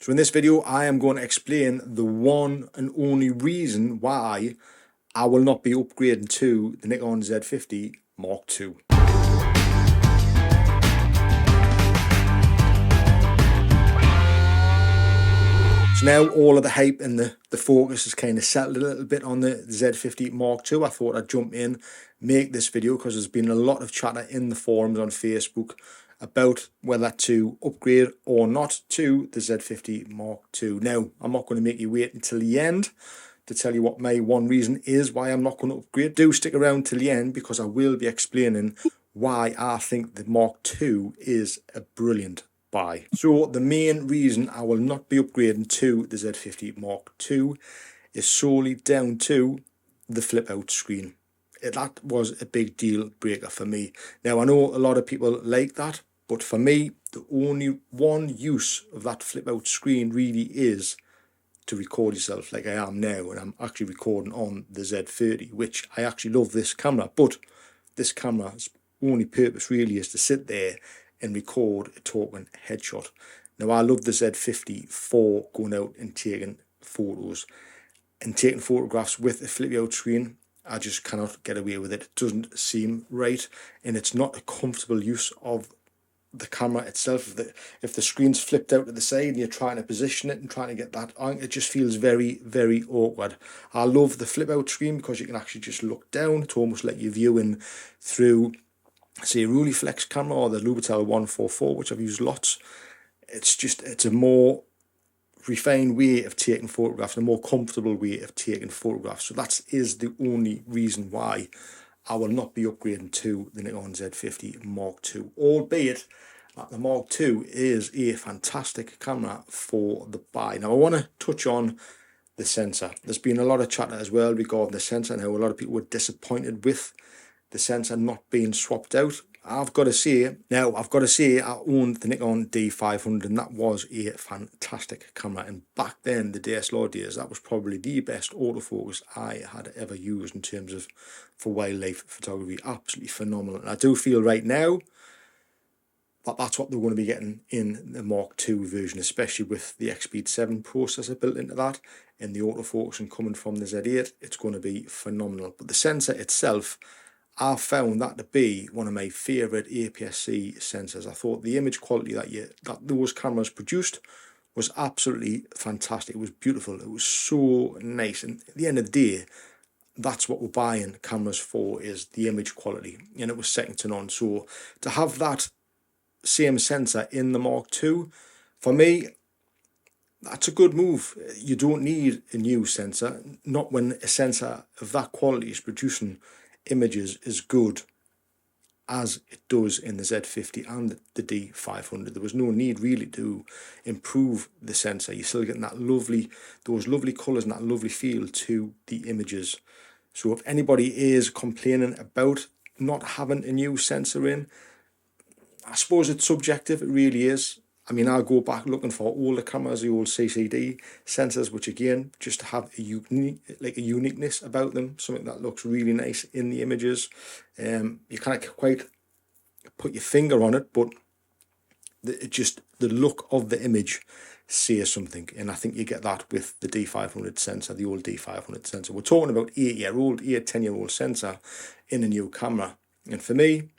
So in this video, I am going to explain the one and only reason why I will not be upgrading to the Nikon Z50 Mark II. So now all of the hype and the focus has kind of settled a little bit on the Z50 Mark II. I thought I'd jump in, make this video, because there's been a lot of chatter in the forums on Facebook about whether to upgrade or not to the Z50 Mark II. Now, I'm not going to make you wait until the end to tell you what my one reason is why I'm not going to upgrade. Do stick around till the end, because I will be explaining why I think the Mark II is a brilliant buy. So the main reason I will not be upgrading to the Z50 Mark II is solely down to the flip out screen. That was a big deal breaker for me. Now I know a lot of people like that, but for me the only one use of that flip out screen really is to record yourself like I am now, and I'm actually recording on the Z30, which I actually love this camera, but this camera's only purpose really is to sit there and record a talking headshot. Now I love the Z50 for going out and taking photos, and taking photographs with a flip out screen. I just cannot get away with it. It doesn't seem right, and it's not a comfortable use of the camera itself. If the screen's flipped out to the side and you're trying to position it and trying to get that on, it just feels very, very awkward. I love the flip out screen because you can actually just look down. It's almost like you're viewing through, say, a Rolleiflex camera or the Lubitel 144, which I've used lots. It's a more refined way of taking photographs, a more comfortable way of taking photographs. So that is the only reason why I will not be upgrading to the Nikon Z50 Mark II, albeit that the Mark II is a fantastic camera for the buy. Now I want to touch on the sensor. There's been a lot of chatter as well regarding the sensor, and how a lot of people were disappointed with the sensor not being swapped out. I've got to say, I owned the Nikon D500, and that was a fantastic camera. And back then, the DSLR days, that was probably the best autofocus I had ever used in terms of for wildlife photography. Absolutely phenomenal. And I do feel right now that that's what they're going to be getting in the Mark II version, especially with the X-Speed 7 processor built into that and the autofocusing coming from the Z8. It's going to be phenomenal. But the sensor itself, I found that to be one of my favourite APS-C sensors. I thought the image quality that those cameras produced was absolutely fantastic. It was beautiful. It was so nice. And at the end of the day, that's what we're buying cameras for, is the image quality. And it was second to none. So to have that same sensor in the Mark II, for me, that's a good move. You don't need a new sensor, not when a sensor of that quality is producing images as good as it does in the Z50 and the D500. There was no need really to improve the sensor. You're still getting those lovely colours and that lovely feel to the images. So if anybody is complaining about not having a new sensor in, I suppose it's subjective. It really is. I mean, I go back looking for older cameras, the old CCD sensors, which again just have a uniqueness about them, something that looks really nice in the images. You can't quite put your finger on it, but the look of the image says something, and I think you get that with the D500 sensor, the old D500 sensor. We're talking about 10-year-old sensor in a new camera, and for me,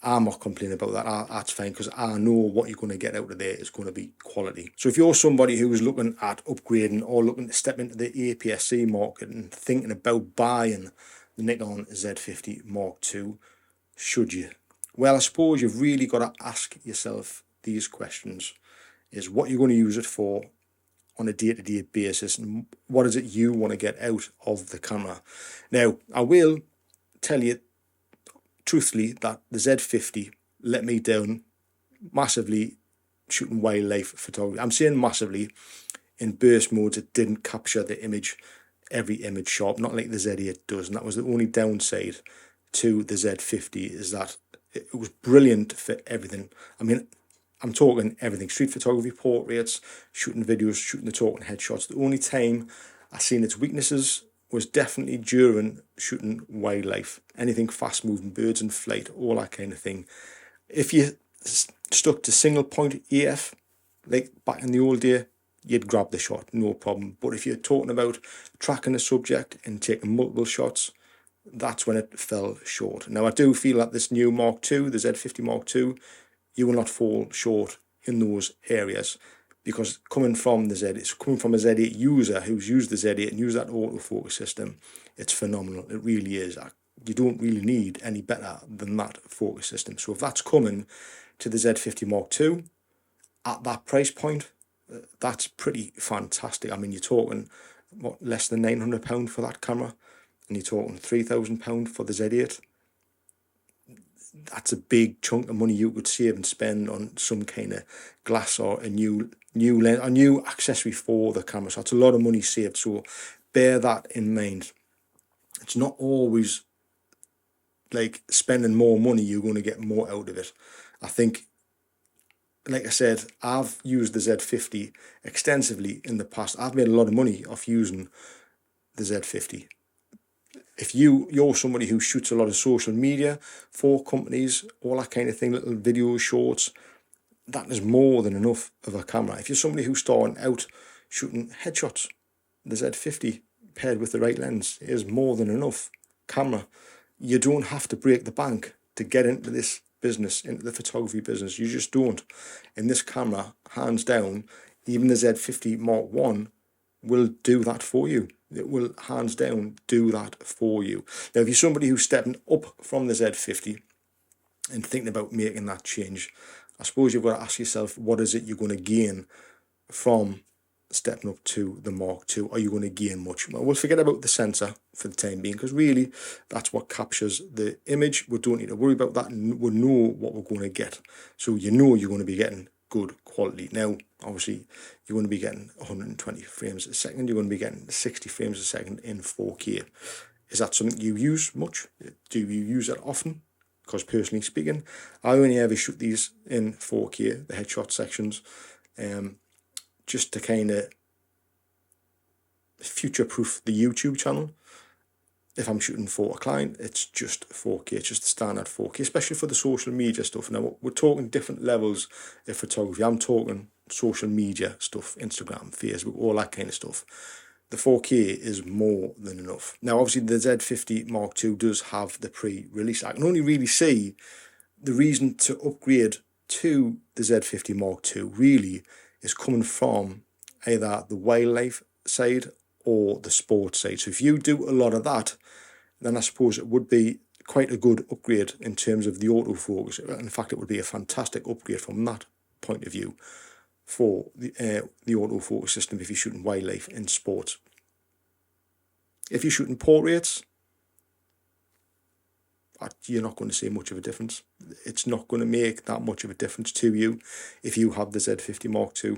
I'm not complaining about that. That's fine, because I know what you're going to get out of there is going to be quality. So if you're somebody who is looking at upgrading or looking to step into the APS-C market and thinking about buying the Nikon Z50 Mark II, should you? Well, I suppose you've really got to ask yourself these questions. Is what you're going to use it for on a day-to-day basis, and what is it you want to get out of the camera? Now, I will tell you truthfully that the Z50 let me down massively shooting wildlife photography. I'm saying massively. In burst modes, it didn't capture the image, every image sharp, not like the Z8 does, and that was the only downside to the Z50, is that it was brilliant for everything. I mean, I'm talking everything: street photography, portraits, shooting videos, shooting the talking headshots. The only time I seen its weaknesses was definitely during shooting wildlife, anything fast moving, birds in flight, all that kind of thing. If you stuck to single point AF, like back in the old day, you'd grab the shot, no problem. But if you're talking about tracking the subject and taking multiple shots, that's when it fell short. Now, I do feel that this new Mark II, the Z50 Mark II, you will not fall short in those areas, because coming from the it's coming from a Z8 user who's used the Z8 and used that autofocus system. It's phenomenal. It really is. You don't really need any better than that focus system. So if that's coming to the Z50 Mark II at that price point, that's pretty fantastic. I mean, you're talking what, less than £900 for that camera, and you're talking £3,000 for the Z8. That's a big chunk of money you could save and spend on some kind of glass or a new lens, a new accessory for the camera. So that's a lot of money saved. So bear that in mind. It's not always like spending more money you're going to get more out of it. I think, like I said, I've used the Z50 extensively in the past. I've made a lot of money off using the Z50. If you're somebody who shoots a lot of social media for companies, all that kind of thing, little videos, shorts, that is more than enough of a camera. If you're somebody who's starting out shooting headshots, the Z50 paired with the right lens is more than enough camera. You don't have to break the bank to get into this business, into the photography business. You just don't. And this camera, hands down, even the Z50 Mark I will do that for you. It will hands down do that for you. Now, if you're somebody who's stepping up from the Z50 and thinking about making that change, I suppose you've got to ask yourself, what is it you're going to gain from stepping up to the Mark II? Are you going to gain much? Well, we'll forget about the sensor for the time being, because really that's what captures the image. We don't need to worry about that, and we know what we're going to get. So you know you're going to be getting good quality. Now, obviously, you're going to be getting 120 frames a second. You're going to be getting 60 frames a second in 4K. Is that something you use much? Do you use it often? Because personally speaking, I only ever shoot these in 4K, the headshot sections, just to kind of future-proof the YouTube channel. If I'm shooting for a client, it's just 4K, it's just the standard 4K, especially for the social media stuff. Now, we're talking different levels of photography. I'm talking social media stuff, Instagram, Facebook, all that kind of stuff. The 4K is more than enough. Now, obviously, the Z50 Mark II does have the pre-release. I can only really see the reason to upgrade to the Z50 Mark II really is coming from either the wildlife side or the sports side. So if you do a lot of that, then I suppose it would be quite a good upgrade in terms of the autofocus. In fact, it would be a fantastic upgrade from that point of view for the autofocus system if you're shooting wildlife in sports. If you're shooting portraits, you're not going to see much of a difference. It's not going to make that much of a difference to you if you have the Z50 Mark II.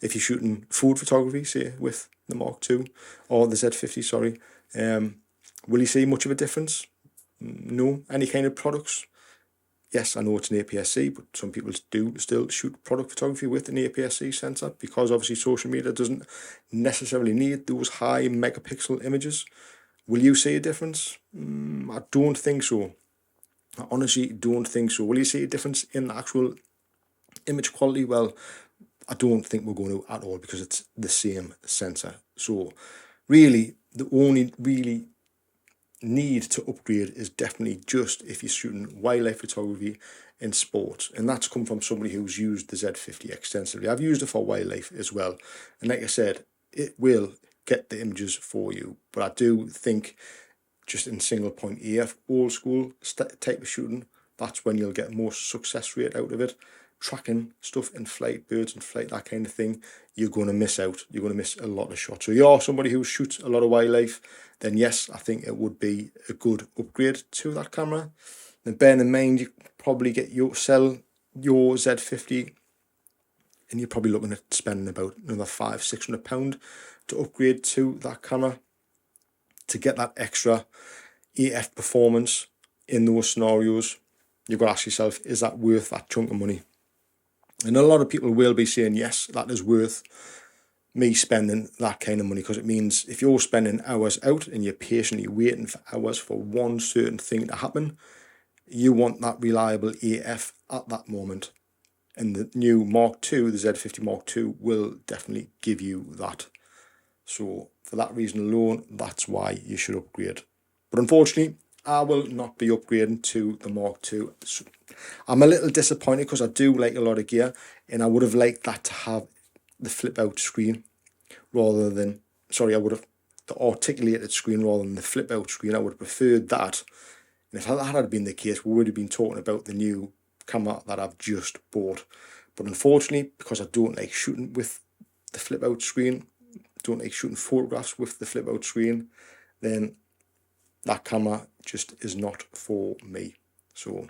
If you're shooting food photography, say, with the Mark II, or the Z50, sorry, will you see much of a difference? No. Any kind of products? Yes, I know it's an APS-C, but some people do still shoot product photography with an APS-C sensor, because obviously social media doesn't necessarily need those high megapixel images. Will you see a difference? I don't think so. I honestly don't think so. Will you see a difference in the actual image quality? Well, I don't think we're going to at all, because it's the same sensor. So really, the only really need to upgrade is definitely just if you're shooting wildlife photography in sports, and that's come from somebody who's used the Z50 extensively. I've used it for wildlife as well, and like I said, it will get the images for you, but I do think just in single point AF, old school type of shooting, that's when you'll get more success rate out of it. Tracking stuff in flight, birds in flight, that kind of thing, you're going to miss out. You're going to miss a lot of shots. So you're somebody who shoots a lot of wildlife, then yes, I think it would be a good upgrade to that camera. Then bearing in mind, you probably sell your Z50 and you're probably looking at spending about another £500-600 to upgrade to that camera to get that extra AF performance in those scenarios. You've got to ask yourself, is that worth that chunk of money? And a lot of people will be saying, yes, that is worth me spending that kind of money, because it means if you're spending hours out and you're patiently waiting for hours for one certain thing to happen, you want that reliable AF at that moment. And the new Mark II, the Z50 Mark II, will definitely give you that. So for that reason alone, that's why you should upgrade. But unfortunately, I will not be upgrading to the Mark II. So I'm a little disappointed because I do like a lot of gear, and I would have liked that to have the flip out screen rather than, sorry, I would have the articulated screen rather than the flip out screen. I would have preferred that. And if that had been the case, we would have been talking about the new camera that I've just bought. But unfortunately, because I don't like shooting with the flip out screen, don't like shooting photographs with the flip out screen, then that camera just is not for me. So,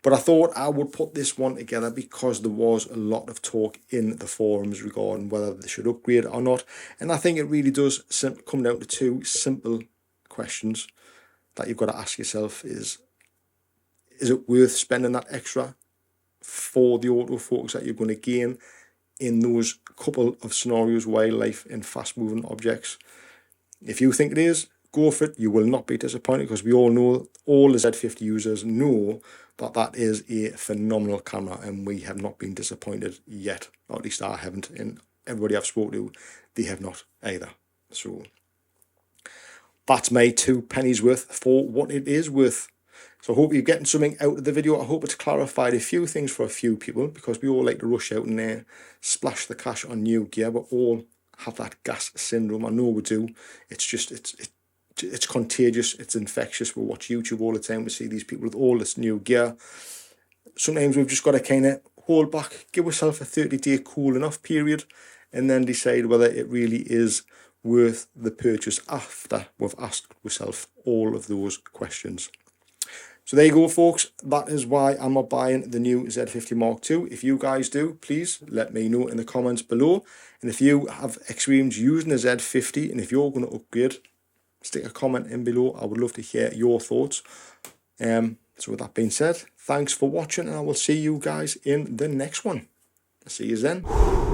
but I thought I would put this one together because there was a lot of talk in the forums regarding whether they should upgrade or not. And I think it really does come down to two simple questions that you've got to ask yourself. Is it worth spending that extra for the autofocus that you're going to gain in those couple of scenarios, wildlife and fast moving objects? If you think it is, go for it. You will not be disappointed, because we all know, all the Z50 users know that that is a phenomenal camera, and we have not been disappointed yet. Or at least I haven't, and everybody I've spoken to, they have not either. So that's my 2 pennies worth for what it is worth. So I hope you're getting something out of the video. I hope it's clarified a few things for a few people, because we all like to rush out and splash the cash on new gear, but all have that gas syndrome. I know we do. It's just, it's contagious. It's infectious. We watch YouTube all the time. We see these people with all this new gear. Sometimes we've just got to kind of hold back, give ourselves a 30-day cooling off period, and then decide whether it really is worth the purchase after we've asked ourselves all of those questions. So there you go, folks. That is why I'm not buying the new Z50 Mark II. If you guys do, please let me know in the comments below. And if you have experience using the Z50, and if you're going to upgrade, stick a comment in below. I would love to hear your thoughts. So with that being said, thanks for watching, and I will see you guys in the next one. See you then.